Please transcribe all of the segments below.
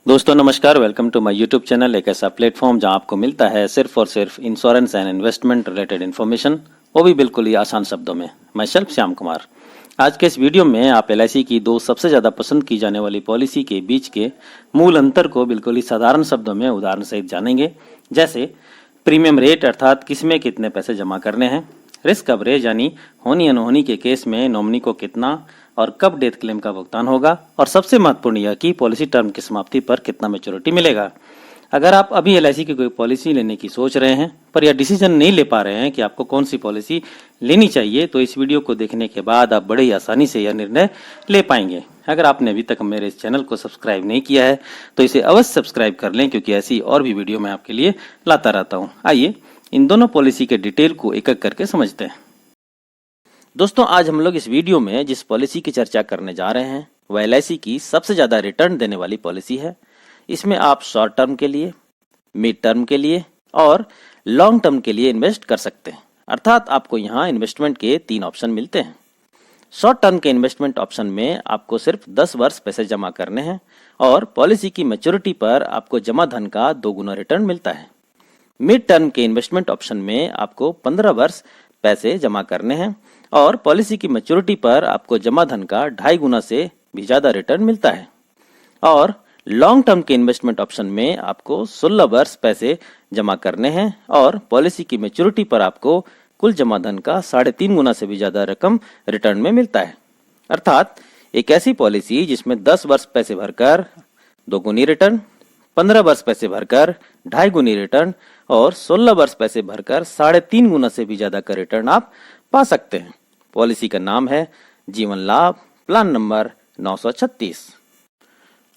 दोस्तों नमस्कार, welcome to my YouTube channel. एक ऐसा प्लेटफॉर्म जहां आपको मिलता है सिर्फ और सिर्फ insurance and investment related information, वो भी बिल्कुल ही आसान शब्दों में। मैं सेल्फ श्याम कुमार। आज के इस वीडियो में आप LIC की दो सबसे ज़्यादा पसंद की जाने वाली पॉलिसी के बीच के मूल अंतर को बिल्कुल ही साधारण शब्दों में उदाहरण सहित जानेंगे। जैसे प्रीमियम रेट अर्थात किसमें कितने पैसे जमा करने हैं, रिस्क कवरेज यानी होनी अनहोनी के केस में नॉमिनी को कितना और कब डेथ क्लेम का भुगतान होगा, और सबसे महत्वपूर्ण यह कि पॉलिसी टर्म की समाप्ति पर कितना मैच्योरिटी मिलेगा। अगर आप अभी LIC की कोई पॉलिसी लेने की सोच रहे हैं पर यह डिसीजन नहीं ले पा रहे हैं कि आपको कौन सी पॉलिसी लेनी चाहिए, तो इस वीडियो को देखने के बाद आप बड़े ही आसानी से यह निर्णय ले पाएंगे। अगर आपने अभी तक मेरे इस चैनल को सब्सक्राइब नहीं किया है तो इसे अवश्य सब्सक्राइब कर लें, क्योंकि ऐसी और भी वीडियो मैं आपके लिए लाता रहता हूँ। आइए इन दोनों पॉलिसी के डिटेल को एक एक करके समझते हैं। दोस्तों, आज हम लोग इस वीडियो में जिस पॉलिसी की चर्चा करने जा रहे हैं वह LIC की सबसे ज़्यादा रिटर्न देने वाली पॉलिसी है। इसमें आप शॉर्ट टर्म के लिए, मिड टर्म के लिए और लॉन्ग टर्म के लिए इन्वेस्ट कर सकते हैं। अर्थात आपको यहाँ इन्वेस्टमेंट के 3 ऑप्शन मिलते हैं। शॉर्ट टर्म के इन्वेस्टमेंट ऑप्शन में आपको सिर्फ 10 वर्ष पैसे जमा करने हैं और पॉलिसी की मैच्योरिटी पर आपको जमा धन का 2 गुना रिटर्न मिलता है। मिड टर्म के इन्वेस्टमेंट ऑप्शन में आपको 15 वर्ष पैसे जमा करने हैं और पॉलिसी की मैच्योरिटी पर आपको जमा धन का 2.5 गुना से भी ज़्यादा रिटर्न मिलता है। और लॉन्ग टर्म के इन्वेस्टमेंट ऑप्शन में आपको 16 वर्ष पैसे जमा करने हैं और पॉलिसी की मैच्योरिटी पर आपको कुल जमा धन का 3.5 गुना से भी ज़्यादा रकम रिटर्न में मिलता है। अर्थात एक ऐसी पॉलिसी जिसमें 10 वर्ष पैसे भरकर 2 गुनी रिटर्न, 15 वर्ष पैसे भरकर 2.5 गुनी रिटर्न और 16 वर्ष पैसे भरकर 3.5 गुना से भी ज़्यादा का रिटर्न आप पा सकते हैं। पॉलिसी का नाम है जीवन लाभ, प्लान नंबर 936।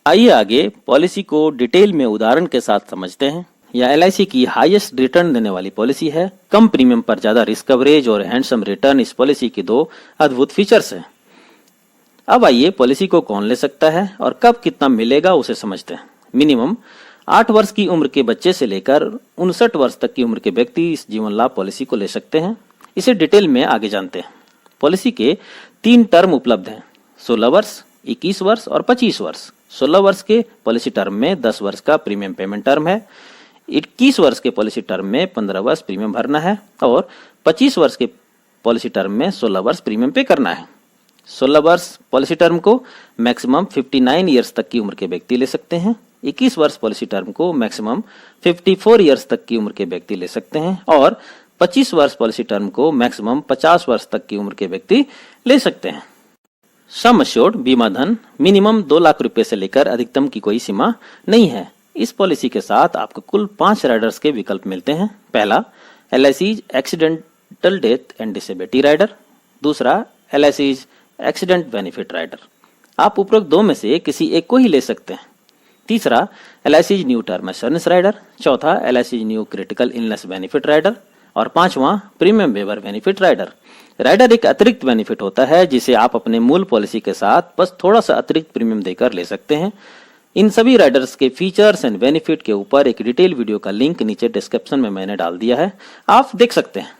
आइए आगे पॉलिसी को डिटेल में उदाहरण के साथ समझते हैं। यह LIC की हाईएस्ट रिटर्न देने वाली पॉलिसी है। कम प्रीमियम पर ज़्यादा रिस्क कवरेज और हैंडसम रिटर्न इस पॉलिसी के 2 अद्भुत फीचर्स हैं। अब आइए पॉलिसी को कौन ले सकता है और कब कितना मिलेगा उसे समझते हैं। मिनिमम 8 वर्ष की उम्र के बच्चे से लेकर 59 वर्ष तक की उम्र के व्यक्ति इस जीवन लाभ पॉलिसी को ले सकते हैं। इसे डिटेल में आगे जानते हैं। पॉलिसी के 3 टर्म उपलब्ध हैं, 16 वर्ष, 21 वर्ष और 25 वर्ष। 16 वर्ष के पॉलिसी टर्म में 10 वर्ष का प्रीमियम पेमेंट टर्म है। 21 वर्ष के पॉलिसी टर्म में 15 वर्ष प्रीमियम भरना है और 25 वर्ष के पॉलिसी टर्म में 16 वर्ष प्रीमियम पे करना है। 16 वर्ष पॉलिसी टर्म को मैक्सिमम 59 ईयर्स तक की उम्र के व्यक्ति ले सकते हैं। 21 वर्ष पॉलिसी टर्म को मैक्सिमम 54 ईयर्स तक की उम्र के व्यक्ति ले सकते हैं और 25 वर्ष पॉलिसी टर्म को मैक्सिमम 50 वर्ष तक की उम्र के व्यक्ति ले सकते हैं। सम एश्योर्ड बीमा धन मिनिमम 2 लाख रुपए से लेकर अधिकतम की कोई सीमा नहीं है। इस पॉलिसी के साथ आपको कुल 5 राइडर्स के विकल्प मिलते हैं। पहला LIC accidental death and disability rider, दूसरा LIC एक्सीडेंट बेनिफिट राइडर। आप उपरोक्त 2 में से किसी एक को ही ले सकते हैं। तीसरा LIC new term assurance rider, चौथा LIC new critical illness benefit rider और 5वां premium waiver benefit rider. Rider एक अतिरिक्त बेनिफिट होता है जिसे आप अपने मूल पॉलिसी के साथ बस थोड़ा सा अतिरिक्त प्रीमियम देकर ले सकते हैं। इन सभी राइडर्स के फीचर्स एंड बेनिफिट के ऊपर एक डिटेल वीडियो का लिंक नीचे डिस्क्रिप्शन में मैंने डाल दिया है, आप देख सकते हैं।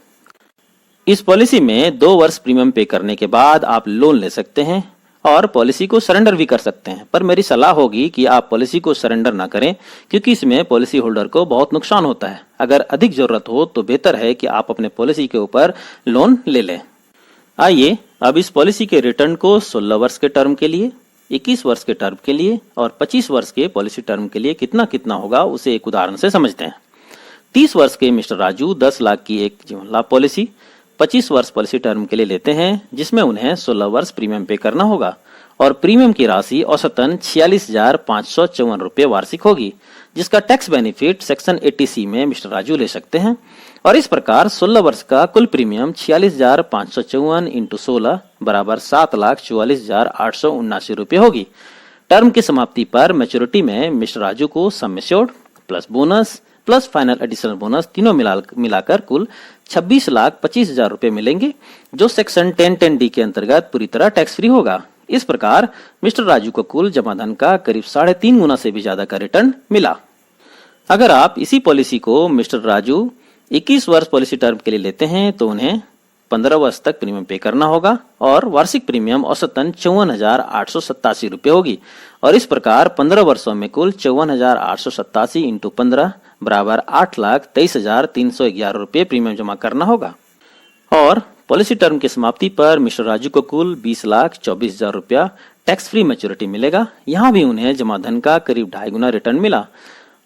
इस पॉलिसी में 2 वर्ष प्रीमियम पे करने के बाद आप लोन ले सकते हैं और पॉलिसी को सरेंडर भी कर सकते हैं, पर मेरी सलाह होगी कि आप पॉलिसी को सरेंडर ना करें, क्योंकि इसमें पॉलिसी होल्डर को बहुत नुकसान होता है। अगर अधिक जरूरत हो तो बेहतर है कि आप अपने पॉलिसी के ऊपर लोन ले लें। आइए अब इस पॉलिसी के रिटर्न को 16 वर्ष के टर्म के लिए, 21 वर्ष के टर्म के लिए और 25 वर्ष के पॉलिसी टर्म के लिए कितना कितना होगा उसे एक उदाहरण से समझते हैं। 30 वर्ष के मिस्टर राजू 10 लाख की एक जीवन लाभ पॉलिसी 25 वर्ष पॉलिसी टर्म के लिए लेते हैं, जिसमें उन्हें 16 वर्ष प्रीमियम पे करना होगा और प्रीमियम की राशि औसतन 46,554 रुपये वार्षिक होगी, जिसका टैक्स बेनिफिट सेक्शन 80C में मिस्टर राजू ले सकते हैं। और इस प्रकार 16 वर्ष का कुल प्रीमियम 46,554 इंटू 16 बराबर 7,44,879 रुपये होगी। टर्म की समाप्ति पर मैच्योरिटी में मिस्टर राजू को sum assured plus bonus plus final additional bonus तीनों मिलाकर कुल 26,25,000 रुपये मिलेंगे, जो सेक्शन 1010D के अंतर्गत पूरी तरह टैक्स फ्री होगा। इस प्रकार मिस्टर राजू को कुल जमा धन का करीब 3.5 गुना से भी ज्यादा का रिटर्न मिला। अगर आप इसी पॉलिसी को मिस्टर राजू 21 वर्ष पॉलिसी टर्म के लिए लेते हैं तो उन्हें 15 वर्ष तक प्रीमियम पे करना होगा और वार्षिक प्रीमियम औसतन 54,887 रुपये होगी। और इस प्रकार 15 वर्षों में कुल 54,887 इंटू 15 बराबर 8,23,311 रुपये प्रीमियम जमा करना होगा। और पॉलिसी टर्म की समाप्ति पर मिस्टर राजू को कुल 20,24,000 रुपया टैक्स फ्री मैच्योरिटी मिलेगा। यहाँ भी उन्हें जमा धन का करीब 2.5 गुना रिटर्न मिला।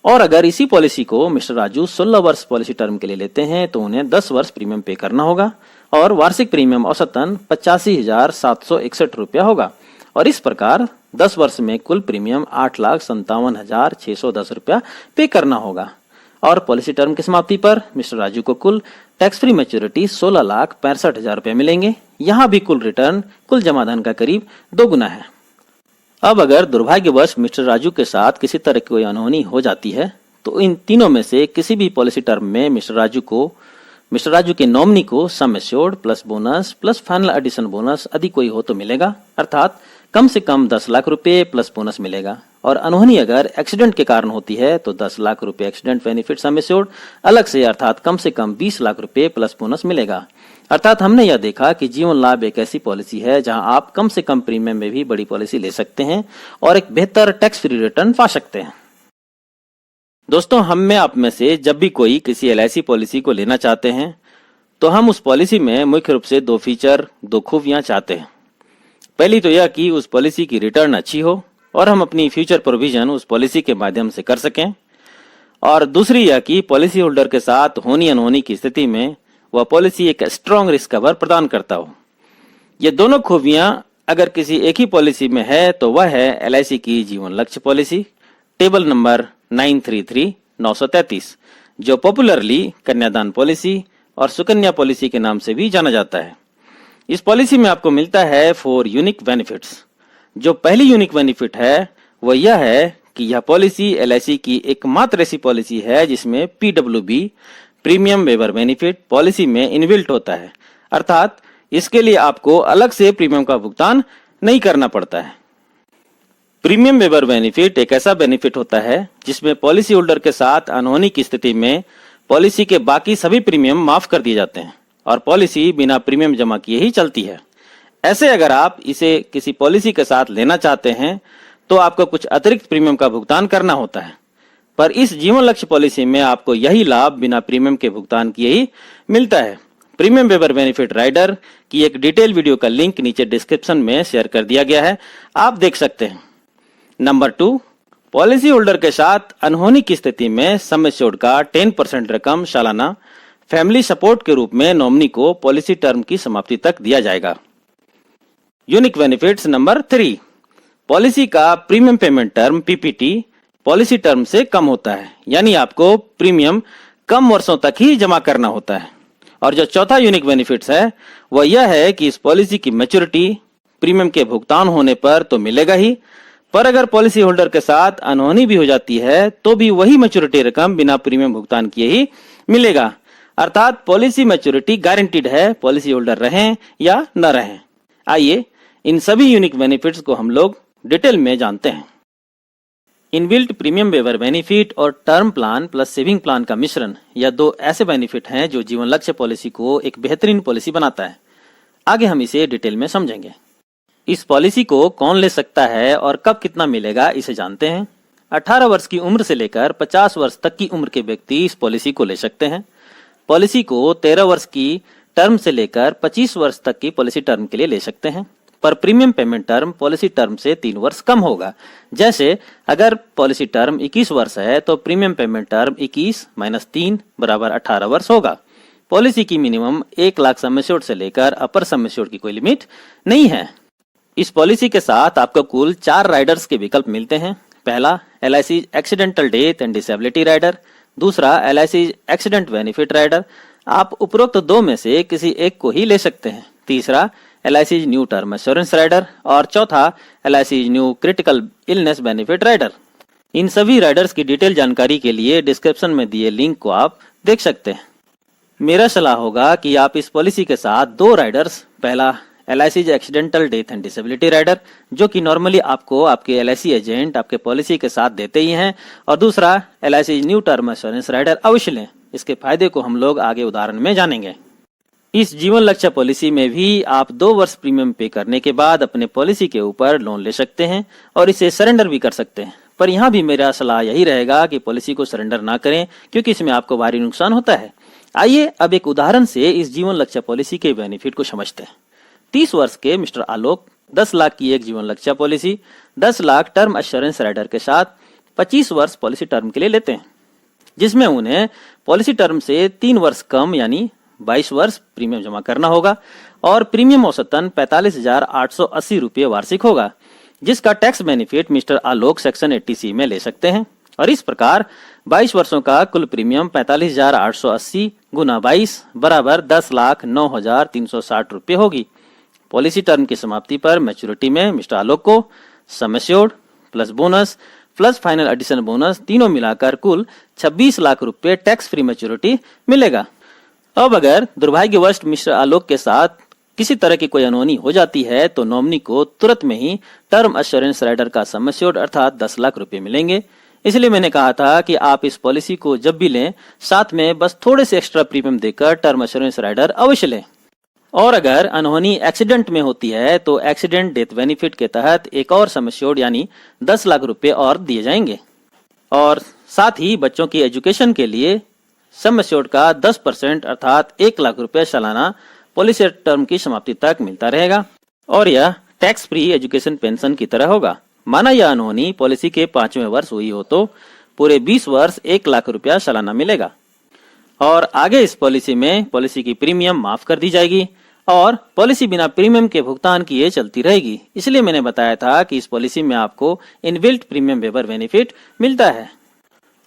और अगर इसी पॉलिसी को मिस्टर राजू 16 वर्ष पॉलिसी टर्म के लिए लेते हैं तो उन्हें 10 वर्ष प्रीमियम पे करना होगा और वार्षिक प्रीमियम औसतन 85,761 रुपया होगा। और इस प्रकार 10 वर्ष में कुल प्रीमियम 8,57,610 रुपया पे करना होगा। और पॉलिसी टर्म की समाप्ति पर मिस्टर राजू को कुल टैक्स फ्री मैच्योरिटी 16,65,000 रुपये मिलेंगे। यहाँ भी कुल रिटर्न कुल जमा धन का करीब 2 गुना है। अब अगर दुर्भाग्यवश मिस्टर राजू के साथ किसी तरह की कोई अनहोनी हो जाती है तो इन तीनों में से किसी भी पॉलिसी टर्म में मिस्टर राजू के नॉमिनी को sum assured plus bonus plus final addition bonus आदि कोई हो तो मिलेगा, अर्थात कम से कम 10 लाख रुपए प्लस बोनस मिलेगा। और अनहोनी अगर एक्सीडेंट के कारण होती है तो 10 लाख रुपए एक्सीडेंट बेनिफिट सम एश्योर्ड अलग से, अर्थात कम से कम 20 लाख रुपए प्लस बोनस मिलेगा। अर्थात हमने यह देखा कि जीवन लाभ एक ऐसी पॉलिसी है जहां आप कम से कम प्रीमियम में भी बड़ी पॉलिसी ले सकते हैं और एक बेहतर टैक्स फ्री रिटर्न पा सकते हैं। दोस्तों, हम में आप में से जब भी कोई किसी LIC पॉलिसी को लेना चाहते हैं तो हम उस पॉलिसी में मुख्य रूप से 2 फीचर, 2 खूबियां चाहते हैं। पहली तो यह कि उस पॉलिसी की रिटर्न अच्छी हो और हम अपनी फ्यूचर प्रोविजन उस पॉलिसी के माध्यम से कर सकें। और दूसरी यह कि पॉलिसी होल्डर के साथ होनी अनहोनी की स्थिति में वह पॉलिसी एक स्ट्रॉन्ग रिस्क कवर प्रदान करता हो। ये दोनों खूबियां अगर किसी एक ही पॉलिसी में है तो वह है LIC की जीवन लक्ष्य पॉलिसी, टेबल नंबर 933 जो पॉपुलरली कन्यादान पॉलिसी और सुकन्या पॉलिसी के नाम से भी जाना जाता है। इस पॉलिसी में आपको मिलता है 4 यूनिक बेनिफिट्स। जो पहली यूनिक बेनिफिट है वह यह है कि यह पॉलिसी LIC की एकमात्र ऐसी पॉलिसी है जिसमें PWB premium waiver benefit policy में इनबिल्ट होता है, अर्थात इसके लिए आपको अलग से प्रीमियम का भुगतान नहीं करना पड़ता है। प्रीमियम वेवर बेनिफिट एक ऐसा बेनिफिट होता है जिसमें पॉलिसी होल्डर के साथ अनहोनी की स्थिति में पॉलिसी के बाकी सभी प्रीमियम माफ कर दिए जाते हैं और पॉलिसी बिना प्रीमियम जमा किए ही चलती है। ऐसे अगर आप इसे किसी पॉलिसी के साथ लेना चाहते हैं तो आपको कुछ अतिरिक्त प्रीमियम का भुगतान करना होता है, पर इस जीवन लक्ष्य पॉलिसी में आपको यही लाभ बिना प्रीमियम के भुगतान किए ही मिलता है। प्रीमियम वेवर बेनिफिट राइडर की एक डिटेल वीडियो का लिंक नीचे डिस्क्रिप्शन में शेयर कर दिया गया है, आप देख सकते हैं। नंबर 2, पॉलिसी होल्डर के साथ अनहोनी की स्थिति में सम एश्योर्ड का 10% रकम सालाना फैमिली सपोर्ट के रूप में नॉमिनी को पॉलिसी टर्म की समाप्ति तक दिया जाएगा। यूनिक बेनिफिट्स नंबर 3, पॉलिसी का premium payment term PPT policy term से कम होता है, यानी आपको प्रीमियम कम वर्षों तक ही जमा करना होता है। और जो चौथा यूनिक बेनिफिट्स है वह यह है कि इस पॉलिसी की मैच्योरिटी प्रीमियम के भुगतान होने पर तो मिलेगा ही, पर अगर पॉलिसी होल्डर के साथ अनहोनी भी हो जाती है तो भी वही मैच्योरिटी रकम बिना प्रीमियम भुगतान किए ही मिलेगा, अर्थात पॉलिसी मैच्योरिटी गारंटीड है, पॉलिसी होल्डर रहें या न रहें। आइए इन सभी यूनिक बेनिफिट्स को हम लोग डिटेल में जानते हैं। इनबिल्ट प्रीमियम वेवर बेनिफिट और term plan plus saving plan का मिश्रण, यह 2 ऐसे बेनिफिट हैं जो जीवन लक्ष्य पॉलिसी को एक बेहतरीन पॉलिसी बनाता है। आगे हम इसे डिटेल में समझेंगे। इस पॉलिसी को कौन ले सकता है और कब कितना मिलेगा इसे जानते हैं। 18 वर्ष की उम्र से लेकर 50 वर्ष तक की उम्र के व्यक्ति इस पॉलिसी को ले सकते हैं। पॉलिसी को 13 वर्ष की टर्म से लेकर 25 वर्ष तक की पॉलिसी टर्म के लिए ले सकते हैं, पर premium payment term policy term से 3 वर्ष कम होगा। जैसे अगर पॉलिसी टर्म 21 वर्ष है तो प्रीमियम पेमेंट टर्म 21 - 3 बराबर 18 वर्ष होगा। पॉलिसी की मिनिमम 1 लाख सम एश्योर्ड से लेकर अपर सम एश्योर्ड की कोई लिमिट नहीं है। इस पॉलिसी के साथ आपको कुल 4 राइडर्स के विकल्प मिलते हैं। पहला LIC accidental death and disability rider, दूसरा LIC एक्सीडेंट बेनिफिट राइडर, आप उपरोक्त 2 में से किसी एक को ही ले सकते हैं। तीसरा LIC new term assurance rider और चौथा LIC new critical illness benefit rider. इन सभी राइडर्स की डिटेल जानकारी के लिए डिस्क्रिप्शन में दिए लिंक को आप देख सकते हैं। मेरा सलाह होगा कि आप इस पॉलिसी के साथ 2 राइडर्स, पहला LIC accidental death and disability rider जो कि नॉर्मली आपको आपके LIC एजेंट आपके पॉलिसी के साथ देते ही हैं, और दूसरा LIC new term assurance rider अवश्य लें। इसके फायदे को हम लोग आगे उदाहरण में जानेंगे। इस जीवन लक्ष्य पॉलिसी में भी आप 2 वर्ष प्रीमियम पे करने के बाद अपने पॉलिसी के ऊपर लोन ले सकते हैं और इसे सरेंडर भी कर सकते हैं। पर यहाँ भी मेरा सलाह यही रहेगा कि पॉलिसी को सरेंडर ना करें, क्योंकि इसमें आपको भारी नुकसान होता है। आइए अब एक उदाहरण से इस जीवन लक्ष्य पॉलिसी के बेनिफिट को समझते हैं। 30 वर्ष के मिस्टर आलोक 10 लाख की एक Jeevan Lakshya policy 10 lakh term assurance rider के साथ 25 वर्ष पॉलिसी टर्म के लिए लेते हैं, जिसमें उन्हें पॉलिसी टर्म से 3 वर्ष कम यानी 22 वर्ष प्रीमियम जमा करना होगा और प्रीमियम औसतन 45,880 रुपये वार्षिक होगा, जिसका टैक्स बेनिफिट मिस्टर आलोक सेक्शन 80C में ले सकते हैं। और इस प्रकार 22 वर्षों का कुल प्रीमियम 45,880 गुना 22 बराबर 10,09,360 रुपये होगी। पॉलिसी टर्म की समाप्ति पर मैच्योरिटी में मिस्टर आलोक को sum assured plus bonus plus final addition bonus तीनों मिलाकर कुल 26 लाख रुपए टैक्स फ्री मैच्योरिटी मिलेगा। अब अगर दुर्भाग्यवश मिस्टर आलोक के साथ किसी तरह की कोई अनहोनी हो जाती है तो नॉमिनी को तुरंत में ही टर्म एश्योरेंस राइडर का सम एश्योर्ड अर्थात 10 लाख रुपए मिलेंगे। इसलिए मैंने कहा था कि आप इस पॉलिसी को जब भी लें साथ में बस थोड़े से एक्स्ट्रा प्रीमियम देकर टर्म एश्योरेंस राइडर अवश्य लें। और अगर अनहोनी एक्सीडेंट में होती है तो एक्सीडेंट डेथ बेनिफिट के तहत एक और सम एश्योर्ड यानी 10 लाख रुपए और दिए जाएंगे। और साथ ही बच्चों की एजुकेशन के लिए सम एश्योर्ड का 10% अर्थात 1 लाख रुपए सालाना पॉलिसी टर्म की समाप्ति तक मिलता रहेगा और यह टैक्स फ्री एजुकेशन पेंशन की तरह होगा। माना यह अनहोनी पॉलिसी के 5वें वर्ष हुई हो तो पूरे 20 वर्ष 1 लाख रुपया सालाना मिलेगा। और आगे इस पॉलिसी में पॉलिसी की प्रीमियम माफ कर दी जाएगी और पॉलिसी बिना प्रीमियम के भुगतान किए चलती रहेगी। इसलिए मैंने बताया था कि इस पॉलिसी में आपको इनबिल्ट प्रीमियम वेवर बेनिफिट मिलता है।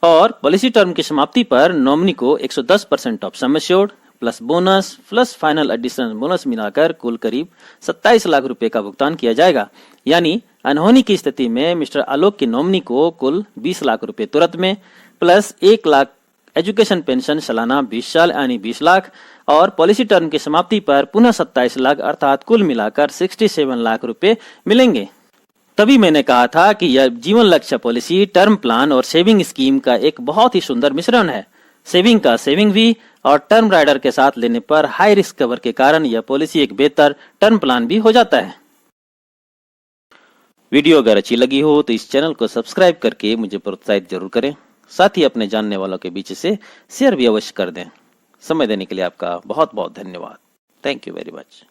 और पॉलिसी टर्म की समाप्ति पर नॉमिनी को 110% of some assured plus bonus plus final additional bonus मिलाकर कुल करीब 27 लाख रुपए का भुगतान किया जाएगा। यानी अनहोनी की स्थिति में मिस्टर आलोक की नॉमिनी को कुल 20 लाख रुपए तुरंत में प्लस 1 लाख एजुकेशन पेंशन सालाना 20 साल यानी 20 लाख और पॉलिसी टर्म की समाप्ति पर पुनः 27 लाख अर्थात कुल मिलाकर 67 लाख रुपए मिलेंगे। तभी मैंने कहा था कि यह जीवन लक्ष्य पॉलिसी टर्म प्लान और सेविंग स्कीम का एक बहुत ही सुंदर मिश्रण है। सेविंग का सेविंग भी और टर्म राइडर के साथ लेने पर हाई रिस्क कवर के कारण यह पॉलिसी एक बेहतर टर्म प्लान भी हो जाता है। वीडियो अगर अच्छी लगी हो तो इस चैनल को सब्सक्राइब करके मुझे प्रोत्साहित जरूर करें। साथ ही अपने जानने वालों के बीच से शेयर भी अवश्य कर दें। समय देने के लिए आपका बहुत बहुत धन्यवाद। Thank you very much.